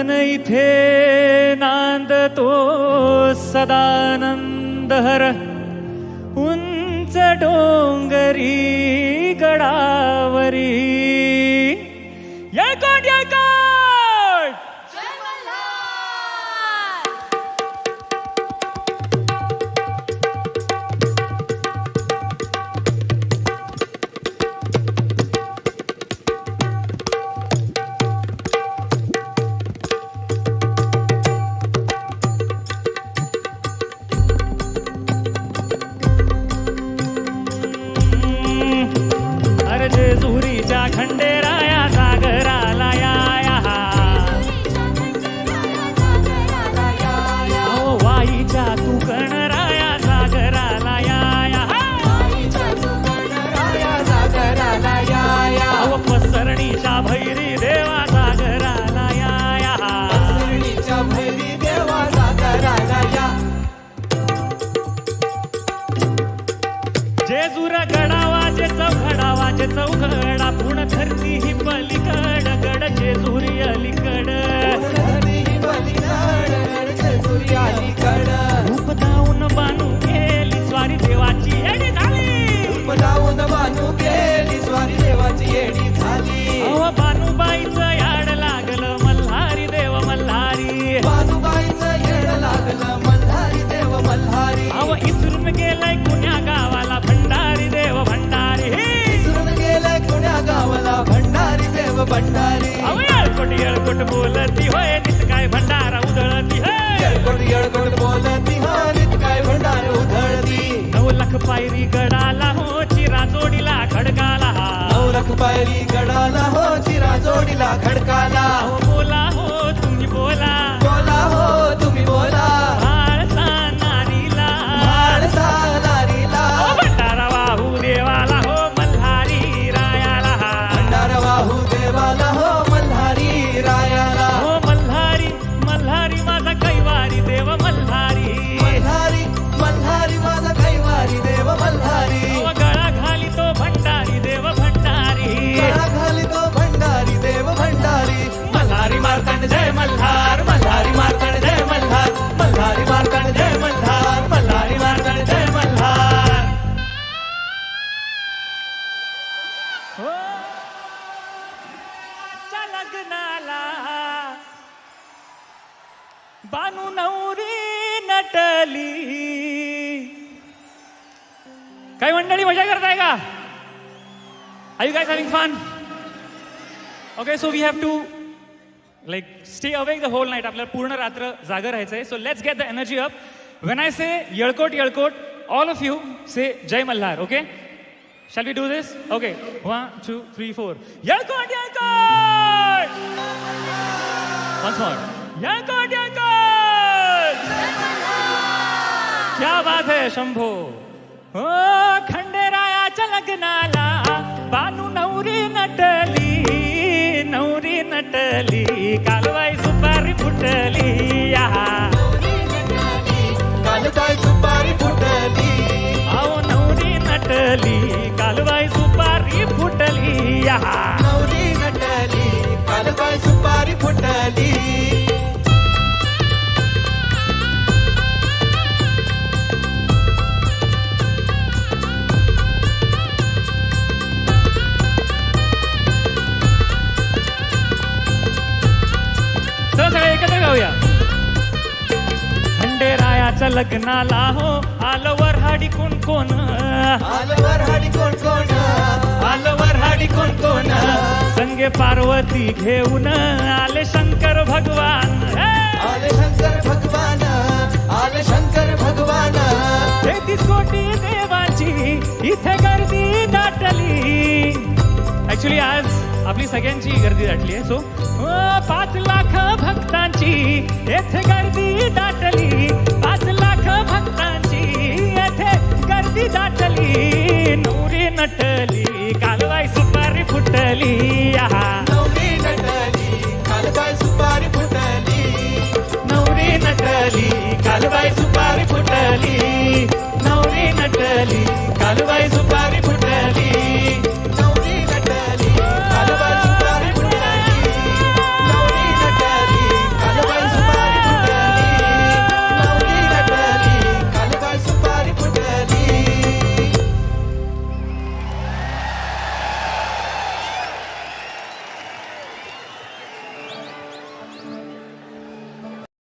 मन इथे नांदतो सदानंदहर उंच डोंगरी गडावरी येळकोट येळकोट जेजुरीच्या खंडेराया सागराला या वाईच्या तू गणराया सागराला या पसरणीच्या भैरी देवा सागराला या भैरी देवा सागराला या जेजूर गडावाचे चौघडावाचे चौघडा पूर्ण धरती ही पलीकड गड जेजुरी अलीकड रूप धावून बानू गेली स्वारी देवाची येडी झाली अव बानूबाईचं याड लागलं मल्हारी देव मल्हारी अव इसरून गेलाय कुण्या गावाला भंडारी देव भंडारी अव येळकोट बोलती होय नित काय भंडारा उधळती येळकोट बोलती नित काय भंडार उधळती 9 लाख पायरी गडाला हो चिरा जोडीला खडकाला 9 लाख पायरी गडाला हो चिरा जोडीला खडकाला बोला हो तुम्ही बोला हो तुम्ही बोला म्हाळसा नारीला भंडारा वाहू देवाला हो मल्हारी रायाला भंडारा वाहू देवाला हो मल्हारी रायाला हो मल्हारी माझा कैवारी देव मल्हारी माझा कैवारी देव मल्हारी गळा घाली तो भंडारी देव भंडारी मल्हारी मार्तंड जय मल्हार मल्हारी मार्तंड जय मल्हार मल्हारी मार्तंड जय मल्हार मल्हारी मार्तंड जय मल्हार लग्नाला बानू नवरी नटली काय मंडळी मजा करताय का are you guys having fun okay so we have to like stay awake the whole night आपल्याला पूर्ण रात्र जागर राहायचंय so let's get the energy up when I say येळकोट येळकोट ऑल ऑफ यू से जय Malhar okay shall we do this okay 1 2 3 4 येळकोट येळकोट वन्स मोर येळकोट येळकोट क्या बात है शंभो हो खंडेरायाच्या लग्नाला बानू नवरी नटली कालवाई सुपारी फुटली कालबाई सुपारी फुटली आओ नवरी नटली कालवाई सुपारी फुटली नवरी नटली कालबाई सुपारी फुटली सगळे एकत्र गाऊया खंडेरायाच्या लग्नाला हो आलवर हाडी कोण कोण संगे पार्वती घेऊन आले शंकर भगवान तेहतीस कोटी देवाची इथे गर्दी दाटली ऍक्च्युली आज आपली सगळ्यांची गर्दी दाटली आहे सो 5 लाख भक्तांची येथे गर्दी दाटली 5 लाख भक्तांची येथे गर्दी दाटली नवरी नटली कालवाई सुपारी फुटली नवरी नटली कालबाई सुपारी फुटली नवरी नटली कालबाई सुपारी फुटली नवरी नटली कालबाई सुपारी